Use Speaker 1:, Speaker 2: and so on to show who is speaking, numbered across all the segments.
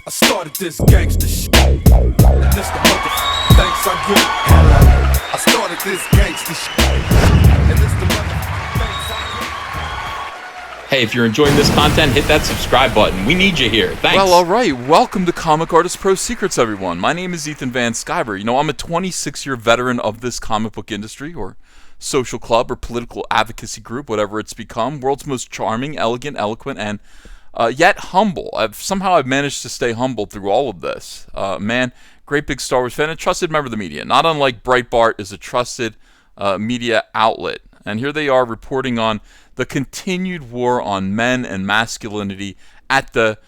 Speaker 1: I started this gangster shit. And this the mother thanks I get. Hello. I started this gangster shit. And this the mother thanks I get.
Speaker 2: Hey, if you're enjoying this content, hit that subscribe button. We need you here. Thanks.
Speaker 3: Well, alright. Welcome to Comic Artist Pro Secrets, everyone. My name is Ethan Van Sciver. You know, I'm a 26-year veteran of this comic book industry, or social club, or political advocacy group, whatever it's become. World's most charming, elegant, eloquent, and yet humble. I've managed to stay humble through all of this. Man, great big Star Wars fan, a trusted member of the media. Not unlike Breitbart is a trusted media outlet. And here they are reporting on the continued war on men and masculinity at the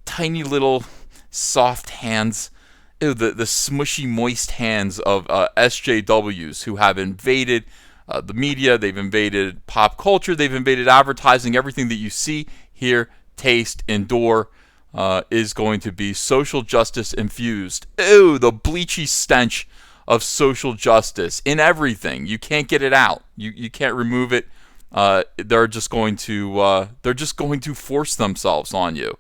Speaker 3: tiny little soft hands, the smushy, moist hands of SJWs who have invaded the media. They've invaded pop culture. They've invaded advertising. Everything that you see, hear, taste, endure is going to be social justice infused. Ew, the bleachy stench of social justice in everything. You can't get it out. You can't remove it. They're just going to force themselves on you.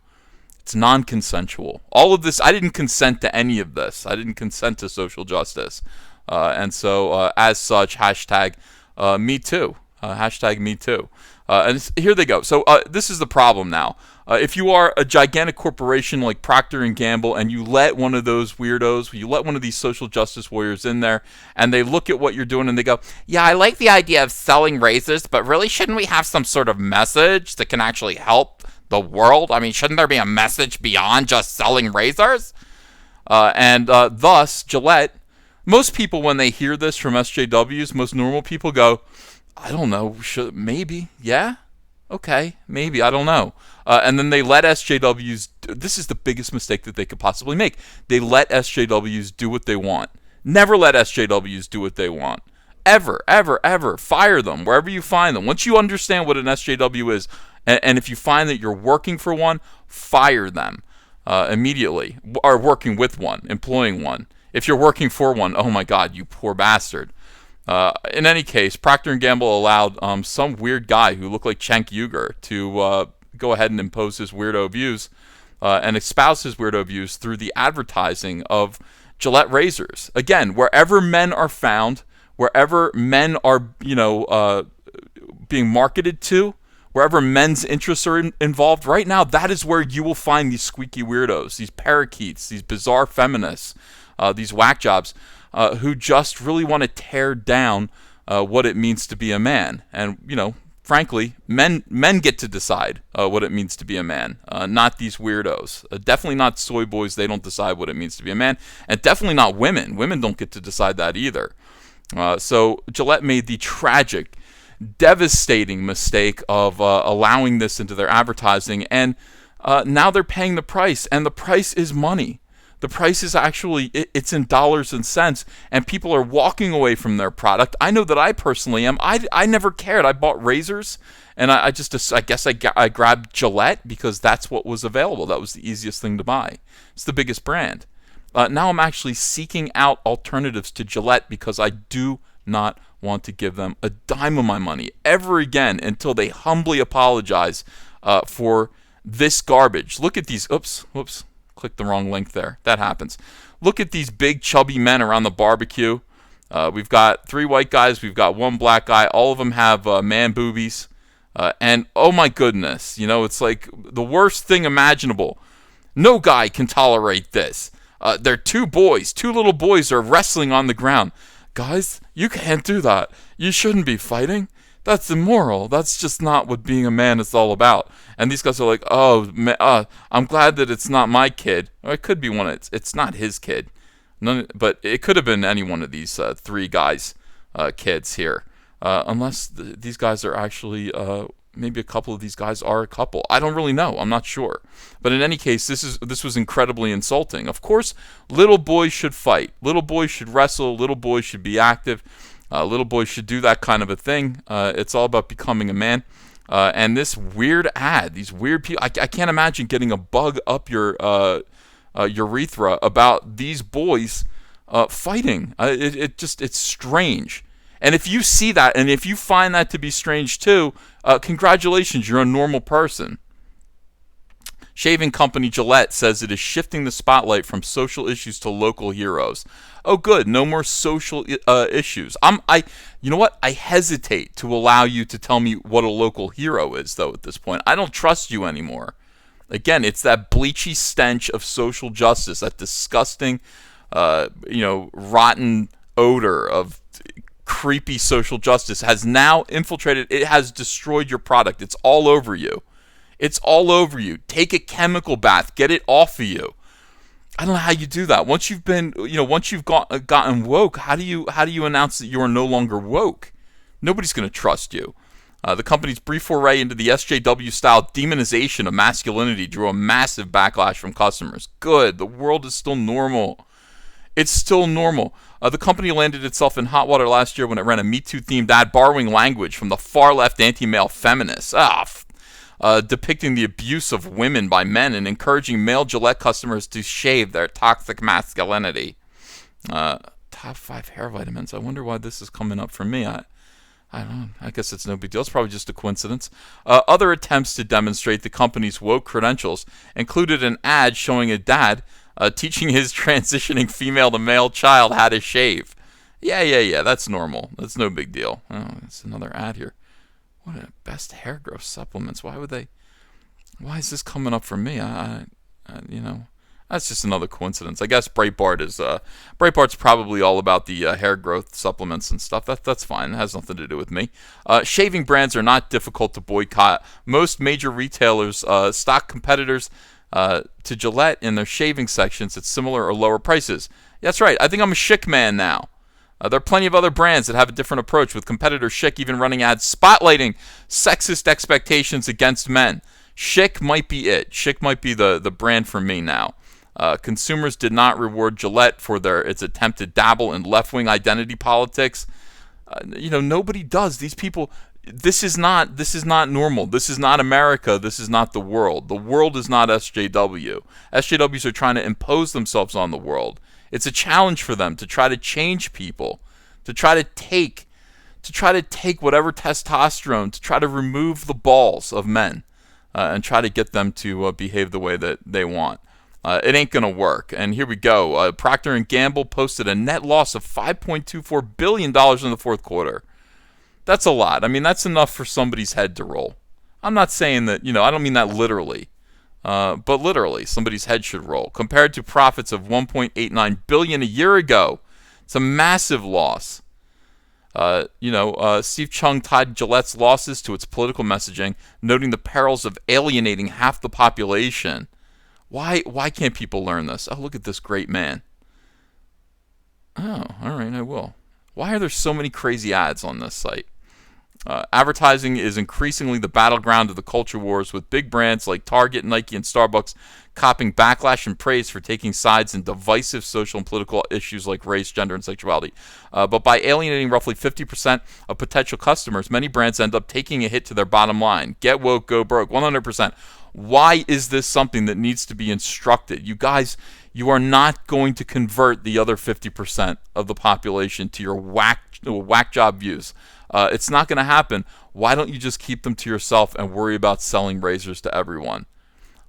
Speaker 3: It's non-consensual. All of this, I didn't consent to any of this. I didn't consent to social justice. And so, as such, hashtag me too. Hashtag me too. And here they go. So this is the problem now. If you are a gigantic corporation like Procter & Gamble and you let one of those weirdos, you let one of these social justice warriors in there, and they look at what you're doing and they go, yeah, I like the idea of selling razors, but really shouldn't we have some sort of message that can actually help the world? I mean, shouldn't there be a message beyond just selling razors? And thus, Gillette, most people when they hear this from SJWs, most normal people go, I don't know, maybe, yeah? Okay, maybe, I don't know. And then they let SJWs, this is the biggest mistake that they could possibly make. They let SJWs do what they want. Never let SJWs do what they want. Ever, ever, ever. Fire them wherever you find them. Once you understand what an SJW is, and if you find that you're working for one, fire them immediately. Or working with one, employing one. If you're working for one, oh my God, you poor bastard. In any case, Procter & Gamble allowed some weird guy who looked like Cenk Uygur to go ahead and impose his weirdo views and espouse his weirdo views through the advertising of Gillette razors. Again, wherever men are found, wherever men are, being marketed to, wherever men's interests are involved, right now, that is where you will find these squeaky weirdos, these parakeets, these bizarre feminists, these whack jobs. Who just really want to tear down what it means to be a man. And, frankly, men get to decide what it means to be a man, not these weirdos. Definitely not soy boys. They don't decide what it means to be a man. And definitely not women. Women don't get to decide that either. So Gillette made the tragic, devastating mistake of allowing this into their advertising. And now they're paying the price. And the price is money. The price is actually, it's in dollars and cents, and people are walking away from their product. I know that I personally am. I never cared. I bought razors, and I guess I grabbed Gillette because that's what was available. That was the easiest thing to buy. It's the biggest brand. Now I'm actually seeking out alternatives to Gillette because I do not want to give them a dime of my money ever again until they humbly apologize for this garbage. Look at these, oops. Clicked the wrong link there. That happens. Look at these big chubby men around the barbecue. We've got 3 white guys. We've got 1 black guy. All of them have man boobies. And oh my goodness, it's like the worst thing imaginable. No guy can tolerate this. They're 2 boys. 2 little boys are wrestling on the ground. Guys, you can't do that. You shouldn't be fighting. That's immoral. That's just not what being a man is all about. And these guys are like, I'm glad that it's not my kid. Or it could be one. It's not his kid. But it could have been any one of these 3 guys' kids here. Unless these guys are actually, maybe a couple of these guys are a couple. I don't really know. I'm not sure. But in any case, this was incredibly insulting. Of course, little boys should fight. Little boys should wrestle. Little boys should be active. Little boys should do that kind of a thing. It's all about becoming a man. And this weird ad, these weird people, I can't imagine getting a bug up your urethra about these boys fighting. It's strange. And if you see that, and if you find that to be strange too, congratulations, you're a normal person. Shaving company Gillette says it is shifting the spotlight from social issues to local heroes. Oh, good. No more social issues. You know what? I hesitate to allow you to tell me what a local hero is, though, at this point. I don't trust you anymore. Again, it's that bleachy stench of social justice, that disgusting, rotten odor of creepy social justice has now infiltrated. It has destroyed your product. It's all over you. It's all over you. Take a chemical bath. Get it off of you. I don't know how you do that. Once you've gotten woke, how do you announce that you are no longer woke? Nobody's going to trust you. The company's brief foray into the SJW-style demonization of masculinity drew a massive backlash from customers. Good. The world is still normal. It's still normal. The company landed itself in hot water last year when it ran a Me Too-themed ad borrowing language from the far-left anti-male feminists, depicting the abuse of women by men and encouraging male Gillette customers to shave their toxic masculinity. Top 5 hair vitamins. I wonder why this is coming up for me. I don't know. I guess it's no big deal. It's probably just a coincidence. Other attempts to demonstrate the company's woke credentials included an ad showing a dad teaching his transitioning female to male child how to shave. Yeah. That's normal. That's no big deal. Oh, that's another ad here. What a best hair growth supplements. Why is this coming up for me? That's just another coincidence. I guess Breitbart's probably all about the hair growth supplements and stuff. That's fine. It has nothing to do with me. Shaving brands are not difficult to boycott. Most major retailers stock competitors to Gillette in their shaving sections at similar or lower prices. That's right. I think I'm a Schick man now. There are plenty of other brands that have a different approach, with competitor Schick even running ads spotlighting sexist expectations against men. Schick might be it. Schick might be the brand for me now. Consumers did not reward Gillette for its attempt to dabble in left-wing identity politics. Nobody does. These people. This is not normal. This is not America. This is not the world. The world is not SJW. SJWs are trying to impose themselves on the world. It's a challenge for them to try to change people, to try to take whatever testosterone, to try to remove the balls of men, and try to get them to behave the way that they want. It ain't gonna work. And here we go. Procter & Gamble posted a net loss of $5.24 billion in the fourth quarter. That's a lot. I mean, that's enough for somebody's head to roll. I'm not saying that, I don't mean that literally. But literally, somebody's head should roll. Compared to profits of $1.89 billion a year ago, it's a massive loss. Steve Chung tied Gillette's losses to its political messaging, noting the perils of alienating half the population. Why can't people learn this? Oh, look at this great man. Oh, all right, I will. Why are there so many crazy ads on this site? Advertising is increasingly the battleground of the culture wars, with big brands like Target, Nike, and Starbucks copping backlash and praise for taking sides in divisive social and political issues like race, gender, and sexuality. But by alienating roughly 50% of potential customers, many brands end up taking a hit to their bottom line. Get woke, go broke, 100%. Why is this something that needs to be instructed? You guys, you are not going to convert the other 50% of the population to your whack job views. It's not going to happen. Why don't you just keep them to yourself and worry about selling razors to everyone?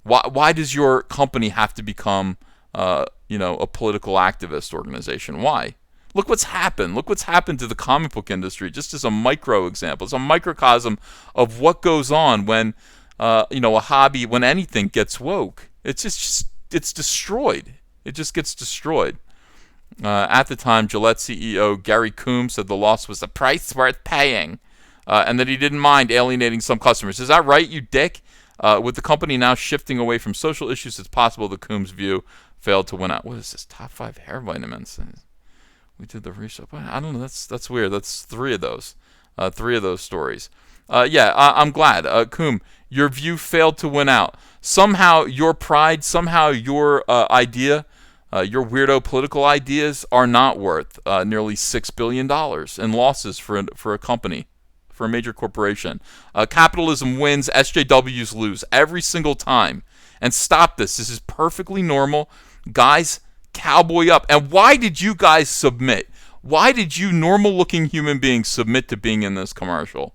Speaker 3: Why does your company have to become, a political activist organization? Why? Look what's happened. Look what's happened to the comic book industry, just as a micro example. It's a microcosm of what goes on when, a hobby, when anything gets woke. It's destroyed. It just gets destroyed. At the time, Gillette CEO Gary Coombs said the loss was the price worth paying, and that he didn't mind alienating some customers. Is that right, you dick? With the company now shifting away from social issues, it's possible the Coombs view failed to win out. What is this? Top 5 hair vitamins. We did the research. I don't know. That's weird. That's 3 of those. 3 of those stories. I'm glad. Coombe, your view failed to win out. Somehow your pride, somehow your idea, your weirdo political ideas are not worth nearly $6 billion in losses for a company, for a major corporation. Capitalism wins, SJWs lose every single time. And stop this. This is perfectly normal. Guys, cowboy up. And why did you guys submit? Why did you normal-looking human beings submit to being in this commercial?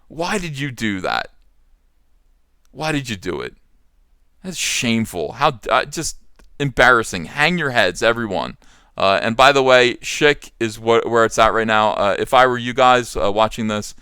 Speaker 3: Why did you do that? Why did you do it? That's shameful. How just embarrassing. Hang your heads, everyone. And by the way, Schick is where it's at right now. If I were you guys watching this,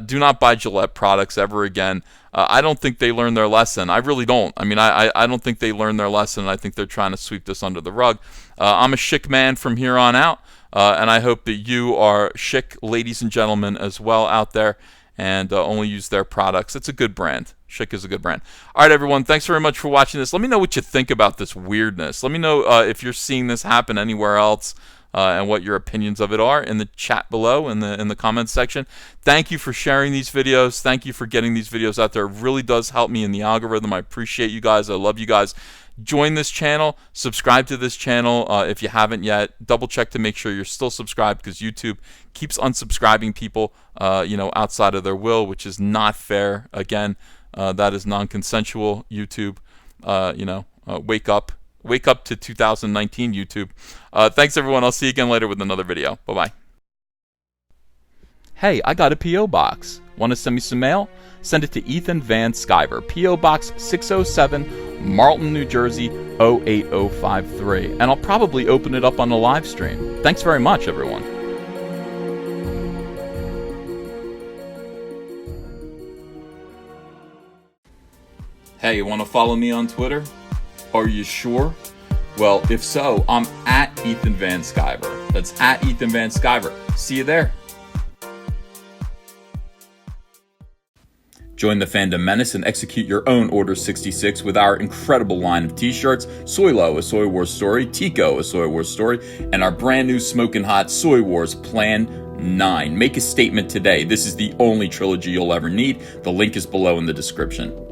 Speaker 3: do not buy Gillette products ever again. I don't think they learned their lesson. I really don't. I mean, I don't think they learned their lesson. I think they're trying to sweep this under the rug. I'm a Schick man from here on out, and I hope that you are Schick ladies and gentlemen as well out there, and only use their products. It's a good brand. Schick is a good brand. All right, everyone. Thanks very much for watching this. Let me know what you think about this weirdness. Let me know if you're seeing this happen anywhere else, and what your opinions of it are in the chat below, in the comments section. Thank you for sharing these videos. Thank you for getting these videos out there. It really does help me in the algorithm. I appreciate you guys. I love you guys. Join this channel. Subscribe to this channel if you haven't yet. Double check to make sure you're still subscribed, because YouTube keeps unsubscribing people, outside of their will, which is not fair. Again, that is non-consensual. YouTube, wake up. Wake up to 2019, YouTube. Thanks, everyone. I'll see you again later with another video. Bye-bye. Hey, I got a P.O. box. Want to send me some mail? Send it to Ethan Van Sciver, P.O. Box 607, Marlton, New Jersey, 08053. And I'll probably open it up on the live stream. Thanks very much, everyone. Hey, you want to follow me on Twitter? Are you sure? Well, if so, I'm at Ethan Van Sciver. That's at Ethan Van Sciver. See you there. Join the Fandom Menace and execute your own Order 66 with our incredible line of t-shirts, Soylo, a Soy Wars story, Tico, a Soy Wars story, and our brand new smoking hot Soy Wars Plan 9. Make a statement today. This is the only trilogy you'll ever need. The link is below in the description.